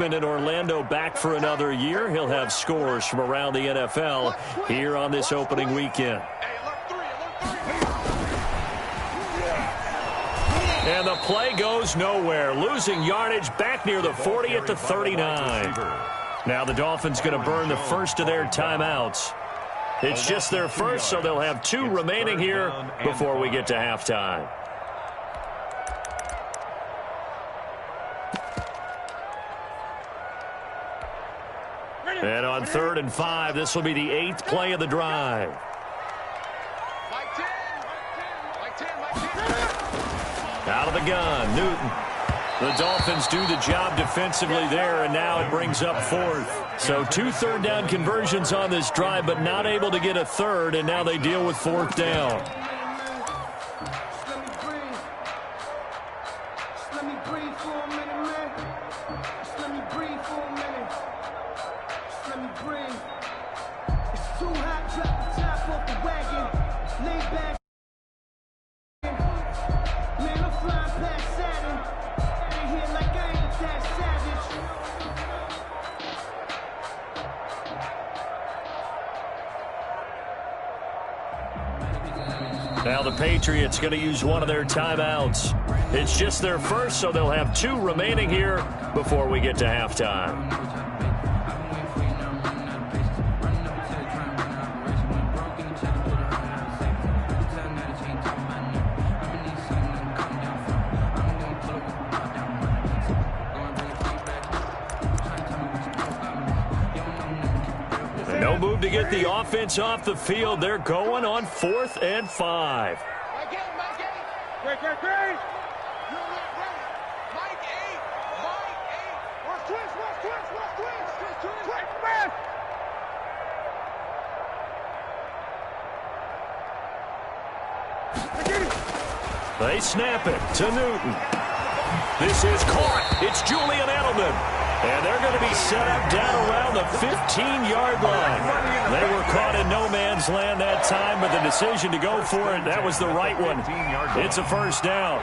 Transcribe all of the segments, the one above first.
In Orlando back for another year. He'll have scores from around the NFL here on this opening weekend. And the play goes nowhere. Losing yardage back near the 40 at the 39. Now the Dolphins going to burn the first of their timeouts. It's just their first, so they'll have 2 remaining here before we get to halftime. And on 3rd and 5, this will be the 8th play of the drive. Out of the gun, Newton. The Dolphins do the job defensively there, and now it brings up 4th. So 2 third-down conversions on this drive, but not able to get a third, and now they deal with 4th down. Now the Patriots going to use one of their timeouts. It's just their first, so they'll have 2 remaining here before we get to halftime. No move to get the offense off the field. They're going on 4th and 5. They snap it to Newton. This is caught. It's Julian Edelman. And they're going to be set up down around the 15-yard line. They were caught in no man's land that time, but the decision to go for it, that was the right one. It's a first down.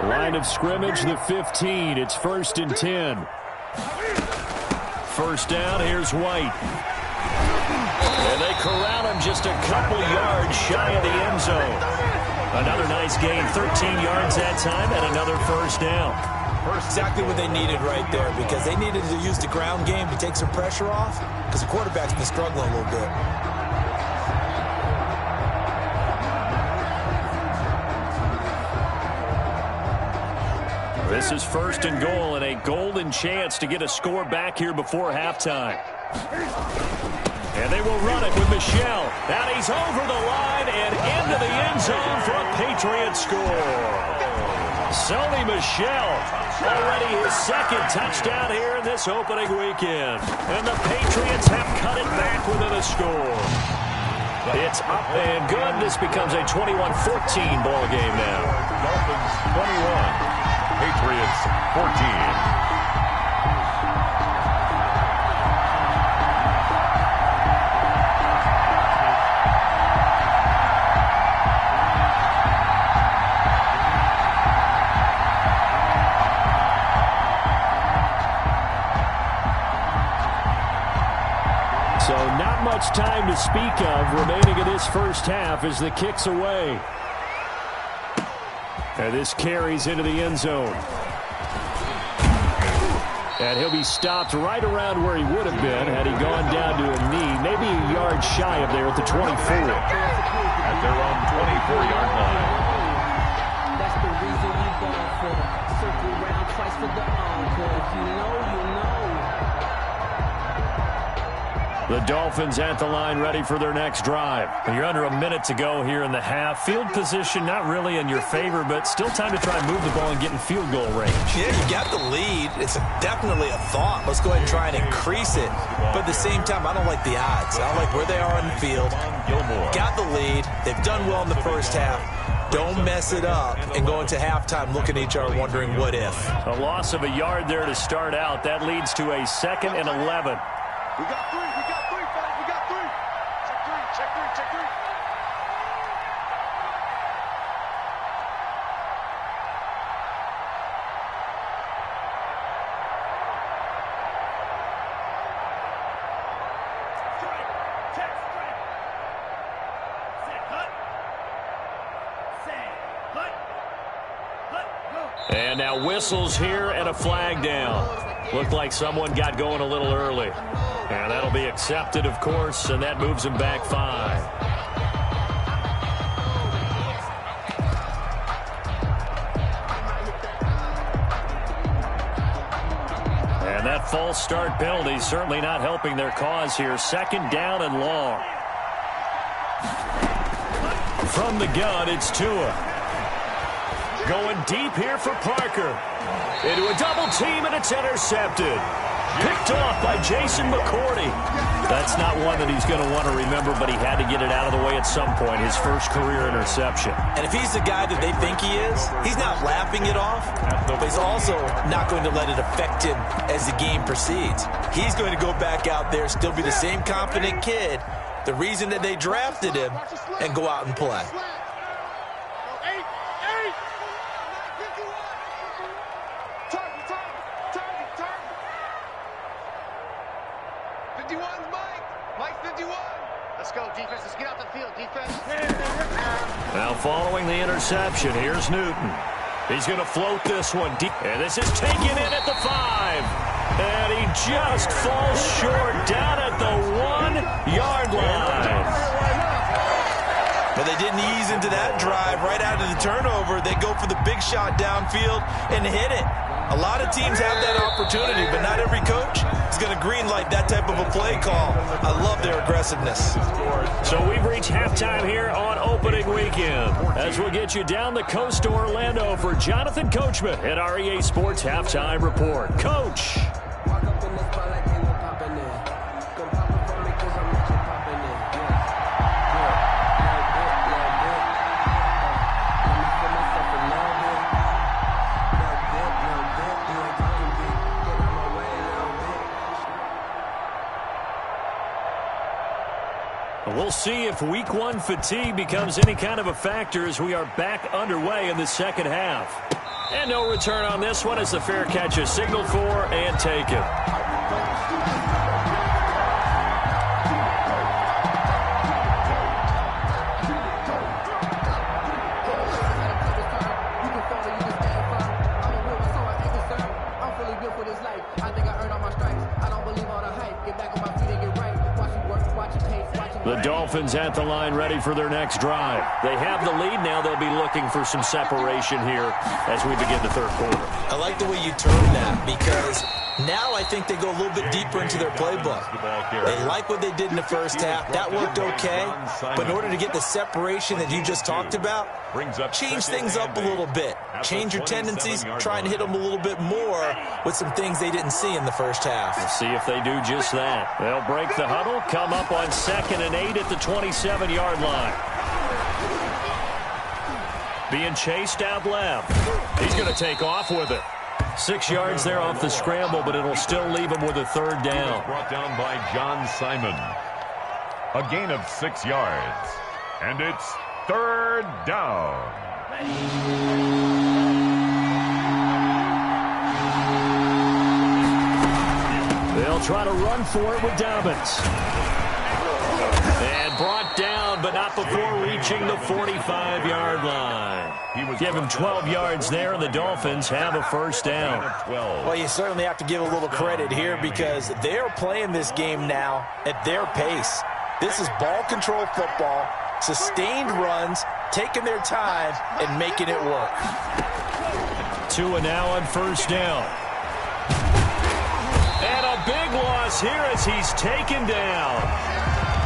Line of scrimmage, the 15. It's 1st and 10. First down, here's White. And they corral him just a couple yards shy of the end zone. Another nice gain, 13 yards that time, and another first down. Exactly what they needed right there, because they needed to use the ground game to take some pressure off, because the quarterback's been struggling a little bit. This is 1st and goal, and a golden chance to get a score back here before halftime. And they will run it with Michel. And he's over the line and into the end zone for a Patriot score. Sony Michel, already his 2nd touchdown here in this opening weekend. And the Patriots have cut it back within a score. It's up and good. This becomes a 21-14 ball game now. Dolphins 21, Patriots 14. So not much time to speak of remaining in this first half as the kick's away. And this carries into the end zone. And he'll be stopped right around where he would have been had he gone down to a knee, maybe a yard shy of there at the 24. At their own 24-yard line. That's the reason we ball for. Circle round twice for the encore. If you know, you know. The Dolphins at the line ready for their next drive. And you're under a minute to go here in the half. Field position not really in your favor, but still time to try and move the ball and get in field goal range. Yeah, you got the lead. It's definitely a thought. Let's go ahead and try and increase it. But at the same time, I don't like the odds. I don't like where they are on the field. Got the lead. They've done well in the first half. Don't mess it up and go into halftime looking at each other wondering what if. A loss of a yard there to start out. That leads to a 2nd and 11. We got 3, fellas, we got 3. Check 3. And now whistles here and a flag down. Looked like someone got going a little early. And that'll be accepted, of course, and that moves him back 5. And that false start penalty certainly not helping their cause here. 2nd down and long. From the gun, it's Tua. Going deep here for Parker. Into a double team, and it's intercepted. Picked off by Jason McCourty. That's not one that he's going to want to remember, but he had to get it out of the way at some point. His first career interception. And if he's the guy that they think he is, he's not laughing it off, but he's also not going to let it affect him as the game proceeds. He's going to go back out there, still be the same confident kid, the reason that they drafted him, and go out and play. Now following the interception, here's Newton. He's going to float this one deep. And this is taken in at the 5. And he just falls short down at the 1-yard line. But they didn't ease into that drive right out of the turnover. They go for the big shot downfield and hit it. A lot of teams have that opportunity, but not every coach is going to greenlight that type of a play call. I love their aggressiveness. So we've reached halftime here on opening weekend. As we'll get you down the coast to Orlando for Jonathan Coachman at our EA Sports Halftime Report. Coach. We'll see if Week 1 fatigue becomes any kind of a factor as we are back underway in the second half. And no return on this one as the fair catch is signaled for and taken. The Dolphins at the line ready for their next drive. They have the lead now. They'll be looking for some separation here as we begin the third quarter. I like the way you term that because now I think they go a little bit deeper into their playbook. They like what they did in the first half. That worked okay. But in order to get the separation that you just talked about, change things up a little bit. Change your tendencies, try and hit them a little bit more with some things they didn't see in the first half. We'll see if they do just that. They'll break the huddle, come up on 2nd and 8 at the 27-yard line. Being chased out left. He's going to take off with it. 6 yards there off the scramble, but it'll still leave him with a 3rd down. Brought down by John Simon. A gain of 6 yards. And it's 3rd down. They'll try to run for it with Dobbins. And brought down, but not before reaching the 45-yard line. Give him 12 yards there, and the Dolphins have a 1st down. Well, you certainly have to give a little credit here because they're playing this game now at their pace. This is ball control football, sustained runs, taking their time, and making it work. Tua now on 1st down. And a big loss here as he's taken down.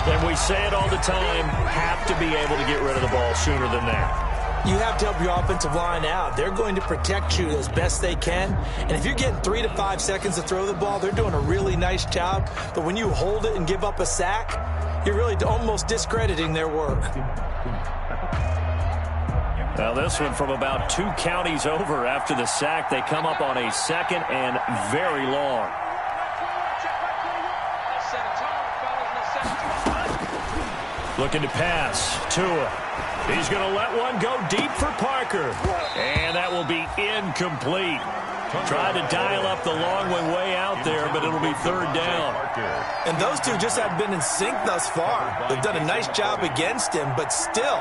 And we say it all the time, have to be able to get rid of the ball sooner than that. You have to help your offensive line out. They're going to protect you as best they can. And if you're getting 3 to 5 seconds to throw the ball, they're doing a really nice job. But when you hold it and give up a sack, you're really almost discrediting their work. Now this one from about 2 counties over after the sack. They come up on a 2nd and very long. Looking to pass. Tua. He's going to let one go deep for Parker. And that will be incomplete. Tried to dial up the long one way out there, but it'll be 3rd down. And those two just have been in sync thus far. They've done a nice job against him, but still,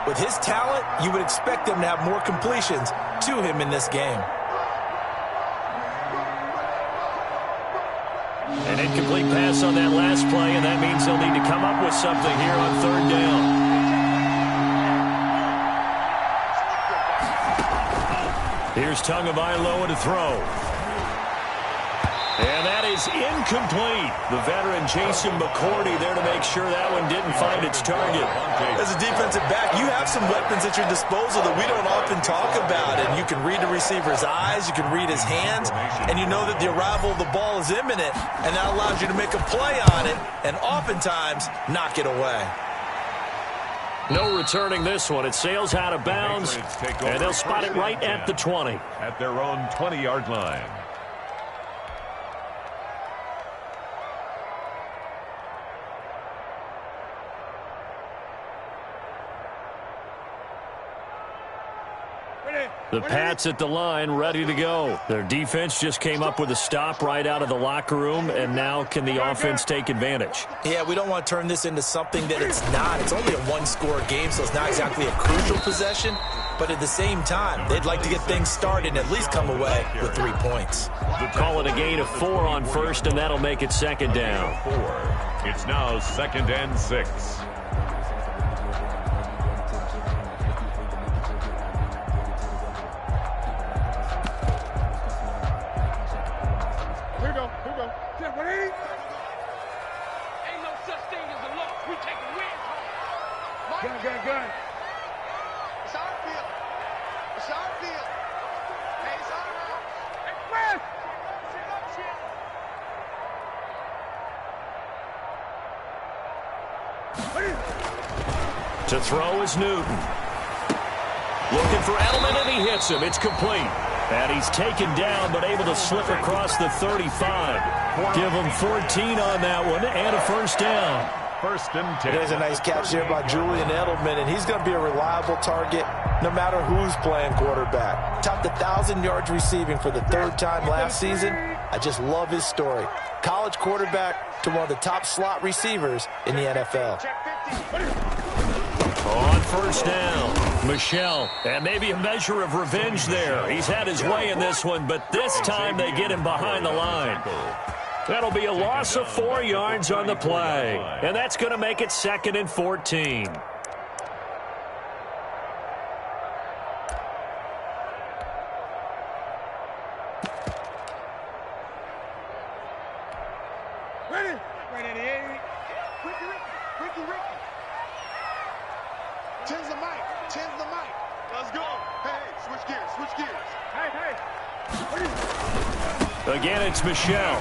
with his talent, you would expect them to have more completions to him in this game. An incomplete pass on that last play, and that means they'll need to come up with something here on third down. Here's Tagovailoa to throw. And that is incomplete. The veteran Jason McCourty there to make sure that one didn't find its target. As a defensive back, you have some weapons at your disposal that we don't often talk about. And you can read the receiver's eyes, you can read his hands, and you know that the arrival of the ball is imminent, and that allows you to make a play on it and oftentimes knock it away. No returning this one. It sails out of bounds, and they'll spot it right at the 20. At their own 20-yard line. The Pats at the line, ready to go. Their defense just came up with a stop right out of the locker room, and now can the offense take advantage? Yeah, we don't want to turn this into something that it's not. It's only a one-score game, so it's not exactly a crucial possession. But at the same time, they'd like to get things started and at least come away with 3 points. Call it a gain of 4 on first, and that'll make it second down. It's now 2nd and 6. Gun. It's our field. It's our field. Hey, it's our route. To throw is Newton. Looking for Edelman, and he hits him. It's complete. And he's taken down, but able to slip across the 35. Give him 14 on that one, and a first down. 1st and 10. There's a nice catch there by Julian Edelman, and he's going to be a reliable target no matter who's playing quarterback. Topped 1,000 yards receiving for the 3rd time last season. I just love his story. College quarterback to one of the top slot receivers in the NFL. On first down, Michel, and maybe a measure of revenge there. He's had his way in this one, but this time they get him behind the line. That'll be a loss of 4 yards on the play, and that's going to make it 2nd and 14. Ready? Ricky. Tens the mic. Let's go. Hey, switch gears. Hey. Again, it's Michel.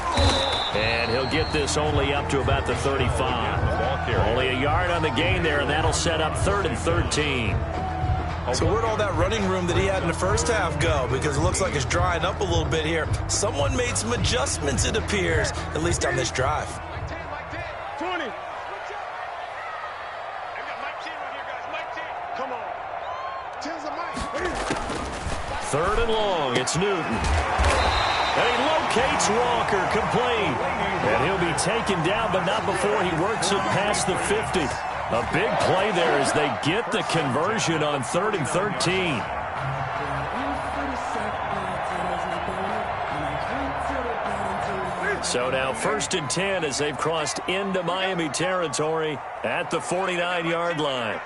And he'll get this only up to about the 35. Only a yard on the gain there, and that'll set up 3rd and 13. So where'd all that running room that he had in the first half go? Because it looks like it's drying up a little bit here. Someone made some adjustments, it appears, at least on this drive. 20. Come on. Tens the mic. 3rd and long, it's Newton. And he locates Walker, complete. And he'll be taken down, but not before he works it past the 50. A big play there as they get the conversion on 3rd and 13. So now 1st and 10 as they've crossed into Miami territory at the 49-yard line.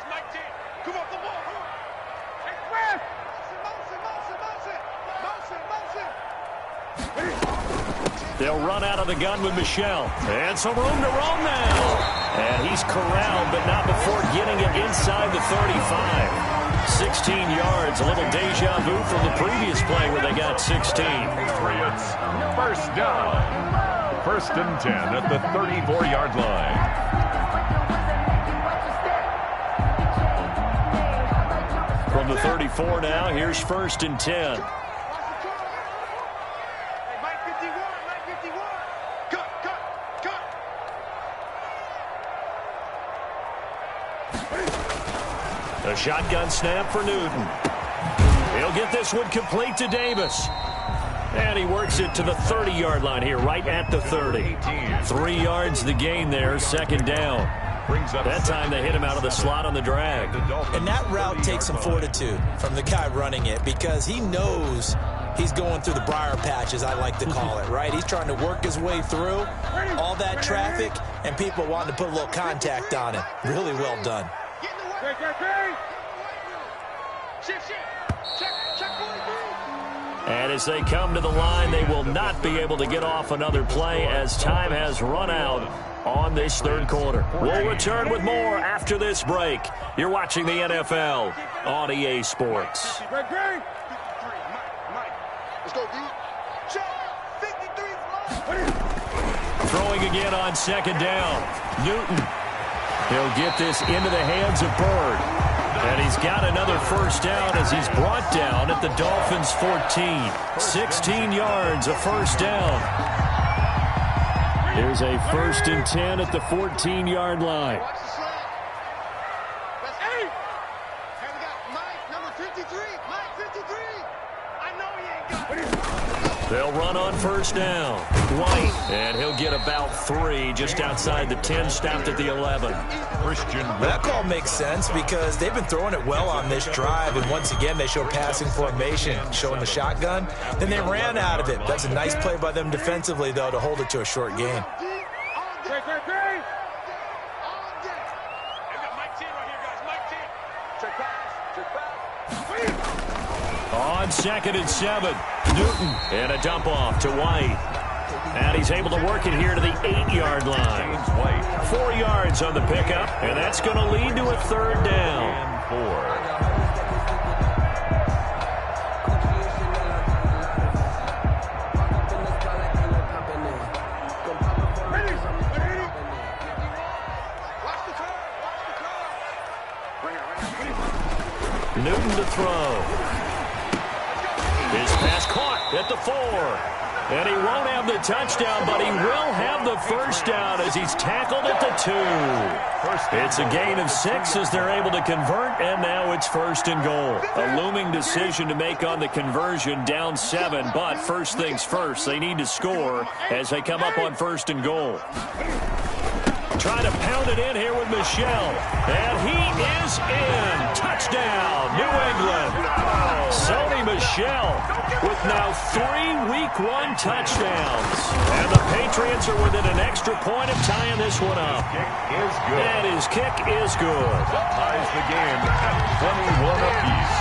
They'll run out of the gun with Michel. And some room to roam now. And he's corralled, but not before getting it inside the 35. 16 yards, a little deja vu from the previous play where they got 16. Patriots, 1st down. 1st and 10 at the 34-yard line. From the 34 now, here's 1st and 10. A shotgun snap for Newton. He'll get this one complete to Davis. And he works it to the 30-yard line here, right at the 30. 3 yards the gain there, 2nd down. brings up That time they hit him out of the slot on the drag. And that route takes some fortitude from the guy running it because he knows he's going through the briar patch, as I like to call it, right? He's trying to work his way through all that traffic and people wanting to put a little contact on it. Really well done. And as they come to the line, they will not be able to get off another play as time has run out on this third quarter. We'll return with more after this break. You're watching the NFL on EA Sports. Let's go, D. Check. 53. Throwing again on second down. Newton. He'll get this into the hands of Bird. And he's got another first down as he's brought down at the Dolphins' 14. 16 yards, a first down. Here's a 1st and 10 at the 14-yard line. Watch the slant. That's 8. And we got Mike, number 53. Mike, 53. I know he ain't got it. They'll run on first down. White, and he'll get about 3 just outside the 10, stopped at the 11. Christian. That call makes sense because they've been throwing it well on this drive, and once again they show passing formation, showing the shotgun. Then they ran out of it. That's a nice play by them defensively, though, to hold it to a short game. On 2nd and 7, Newton, and a dump off to White. And he's able to work it here to the 8-yard line. 4 yards on the pickup, and that's going to lead to a 3rd down. And 4. Newton to throw. His pass caught at the 4. And he won't have the touchdown, but he will have the first down as he's tackled at the 2. It's a gain of 6 as they're able to convert, and now it's 1st and goal. A looming decision to make on the conversion, down 7, but first things first, they need to score as they come up on 1st and goal. Trying to pound it in here with Michel. And he is in. Touchdown, New England. Sony Michel with now 3 Week 1 touchdowns. And the Patriots are within an extra point of tying this one up. And his kick is good. That ties the game at 21 apiece.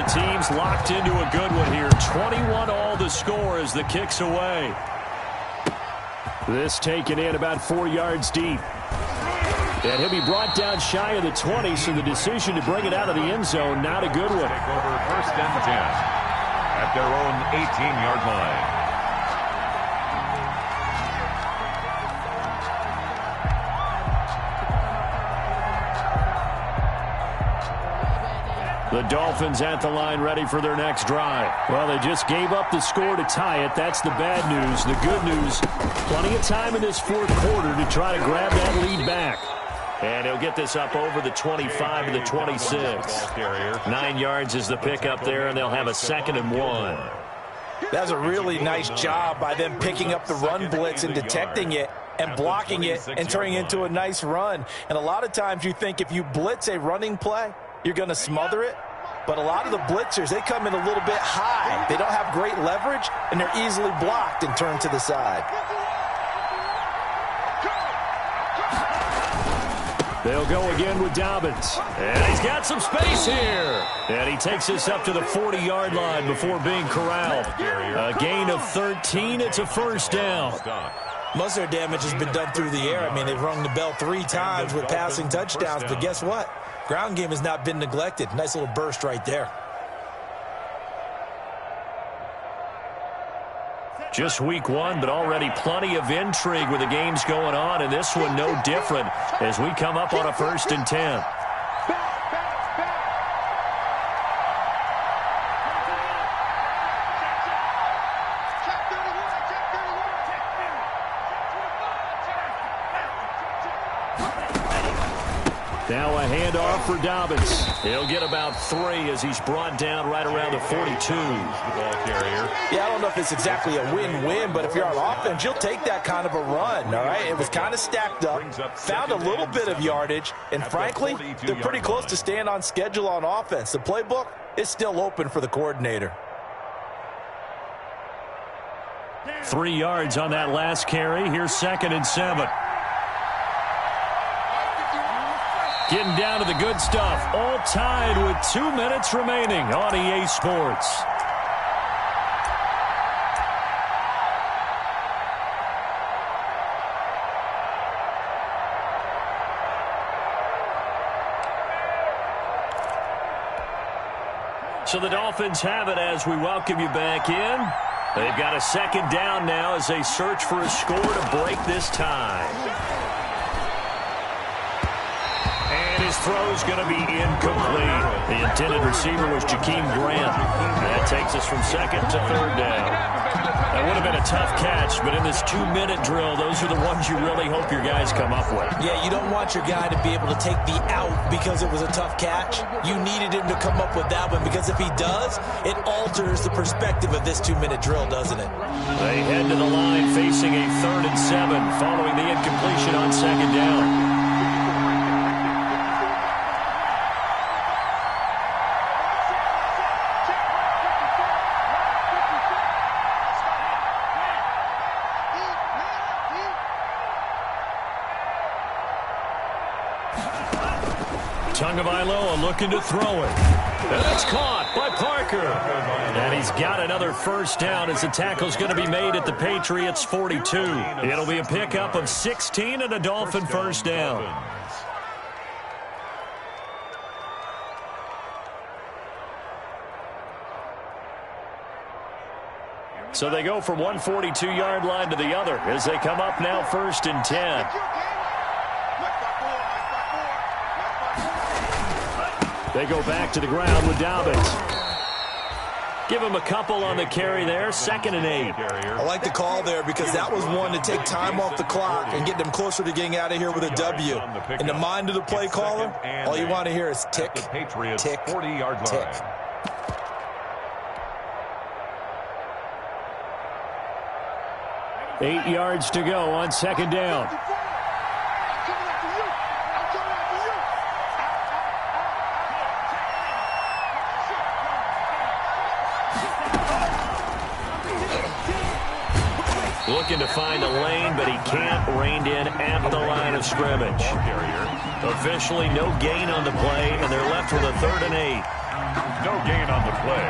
Teams locked into a good one here. 21 all the score as the kick's away. This taken in about 4 yards deep. And he'll be brought down shy of the 20, so the decision to bring it out of the end zone, not a good one. Take over 1st and 10 at their own 18-yard line. The Dolphins at the line ready for their next drive. Well, they just gave up the score to tie it. That's the bad news. The good news, plenty of time in this 4th quarter to try to grab that lead back. And he'll get this up over the 25 to the 26. 9 yards is the pickup there, and they'll have a 2nd and 1. That was a really nice job by them picking up the run blitz and detecting it and blocking it and turning it into a nice run. And a lot of times you think if you blitz a running play, you're going to smother it. But a lot of the blitzers, they come in a little bit high. They don't have great leverage, and they're easily blocked and turned to the side. They'll go again with Dobbins. And he's got some space here. And he takes this up to the 40-yard line before being corralled. A gain of 13. It's a first down. Most of their damage has been done through the air. I mean, they've rung the bell 3 times with passing touchdowns. But guess what? Ground game has not been neglected. Nice little burst right there. Just week 1, but already plenty of intrigue with the games going on, and this one no different as we come up on a 1st and 10. Now a handoff for Dobbins. He'll get about 3 as he's brought down right around the 42. The ball carrier. Yeah, I don't know if it's exactly a win-win, but if you're on offense, you'll take that kind of a run, all right? It was kind of stacked up, found a little bit of yardage, and frankly, they're pretty close to staying on schedule on offense. The playbook is still open for the coordinator. 3 yards on that last carry. Here's 2nd and 7. Getting down to the good stuff. All tied with 2 minutes remaining on EA Sports. So the Dolphins have it as we welcome you back in. They've got a 2nd down now as they search for a score to break this tie. And his throw's going to be incomplete. The intended receiver was Jakeem Grant. That takes us from 2nd to 3rd down. That would have been a tough catch, but in this 2-minute drill, those are the ones you really hope your guys come up with. Yeah, you don't want your guy to be able to take the out because it was a tough catch. You needed him to come up with that one because if he does, it alters the perspective of this 2-minute drill, doesn't it? They head to the line facing a 3rd and 7 following the incompletion on 2nd down. Tagovailoa looking to throw it. And it's caught by Parker. And he's got another 1st down as the tackle's going to be made at the Patriots' 42. It'll be a pickup of 16 and a Dolphin 1st down. So they go from one 42-yard line to the other as they come up now 1st and 10. They go back to the ground with Dobbins. Give him a couple on the carry there. 2nd and 8. I like the call there because that was one to take time off the clock and get them closer to getting out of here with a W. In the mind of the play caller, all you want to hear is tick, tick, 40-yard tick. line. Eight yards to go on 2nd down. Looking to find a lane, but he can't. Reined in at the line of scrimmage. Officially no gain on the play, and they're left with a 3rd and 8. No gain on the play.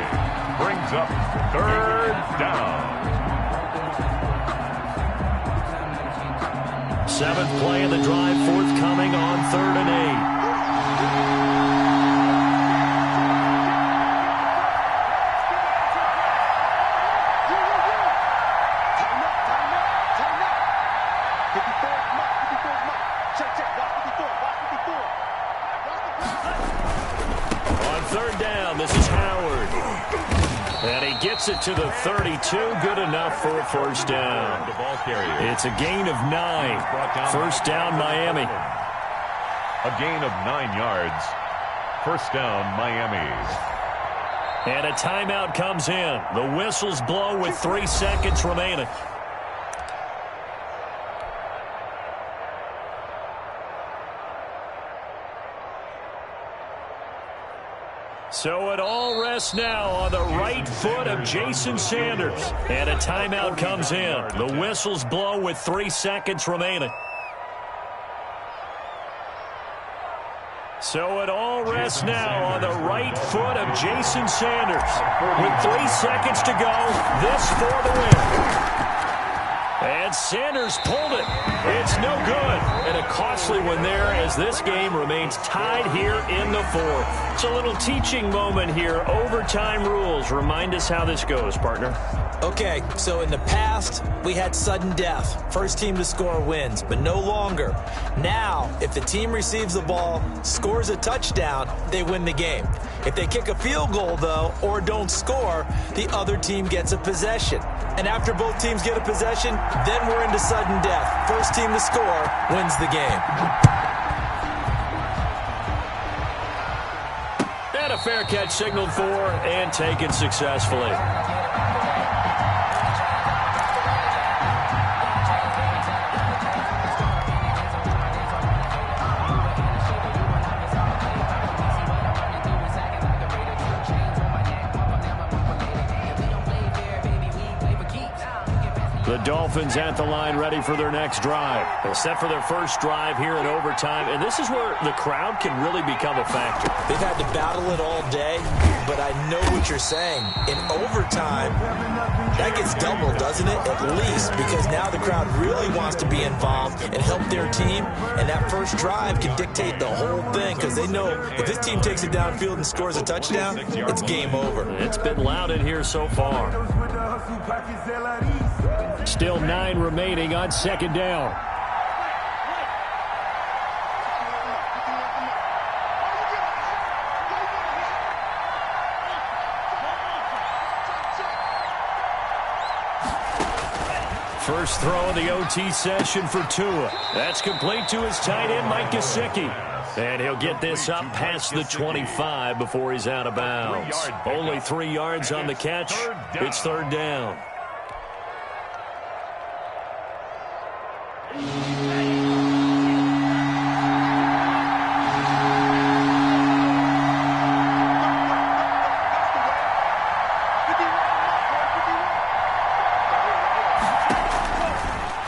Brings up 3rd down. 7th play of the drive forthcoming on 3rd and 8. On 3rd down, this is Howard. And he gets it to the 32. Good enough for a 1st down. It's a gain of 9. 1st down, Miami. A gain of 9 yards. 1st down, Miami. And a timeout comes in. The whistles blow with 3 seconds remaining. So it all rests now on the right foot of Jason Sanders. And a timeout comes in. The whistles blow with 3 seconds remaining. So it all rests now on the right foot of Jason Sanders. With 3 seconds to go, this for the win. And Sanders pulled it. It's no good. And a costly one there as this game remains tied here in the 4th. It's a little teaching moment here. Overtime rules. Remind us how this goes, partner. Okay, so in the past, we had sudden death. First team to score wins, but no longer. Now, if the team receives the ball, scores a touchdown, they win the game. If they kick a field goal, though, or don't score, the other team gets a possession. And after both teams get a possession, then we're into sudden death. First team to score wins the game. fair catch signaled for and taken successfully. The Dolphins at the line ready for their next drive. They're set for their first drive here in overtime, and this is where the crowd can really become a factor. They've had to battle it all day, but I know what you're saying. In overtime, that gets doubled, doesn't it? At least, because now the crowd really wants to be involved and help their team, and that first drive can dictate the whole thing because they know if this team takes it downfield and scores a touchdown, it's game over. It's been loud in here so far. Still 9 remaining on second down. First throw of the OT session for Tua. That's complete to his tight end, Mike Gesicki. And he'll get this up past the 25 before he's out of bounds. Only 3 yards on the catch. It's third down.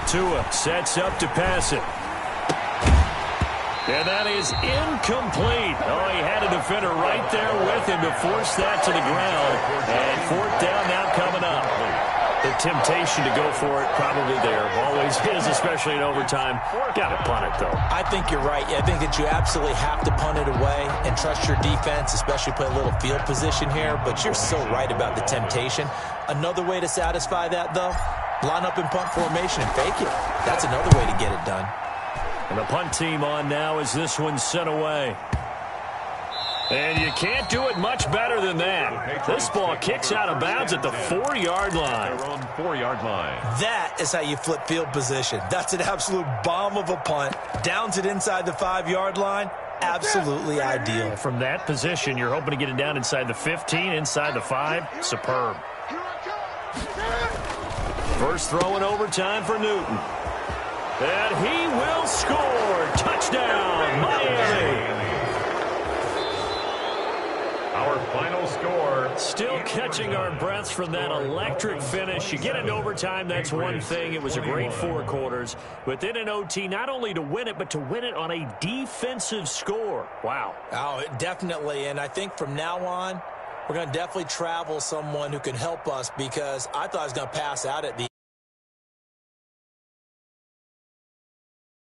Tua sets up to pass it. And that is incomplete. Oh, he had a defender right there with him to force that to the ground. And fourth down now coming up. The temptation to go for it probably there. Always is, especially in overtime. Got to punt it, though. I think you're right. I think that you absolutely have to punt it away and trust your defense, especially play a little field position here. But you're so right about the temptation. Another way to satisfy that, though, line up in punt formation and fake it. That's another way to get it done. And the punt team on now as this one's sent away. And you can't do it much better than that. This ball kicks out of bounds at the 4-yard line. That is how you flip field position. That's an absolute bomb of a punt. Downs it inside the 5-yard line. Absolutely ideal. From that position, you're hoping to get it down inside the 15, inside the 5. Superb. First throw in overtime for Newton. And he will score. Touchdown, Miami. Our final score. Still catching our breaths from that electric finish. You get into overtime, that's one thing. It was a great 4 quarters. But then in OT, not only to win it, but to win it on a defensive score. Wow. Oh, definitely. And I think from now on, we're going to definitely travel someone who can help us because I thought I was going to pass out at the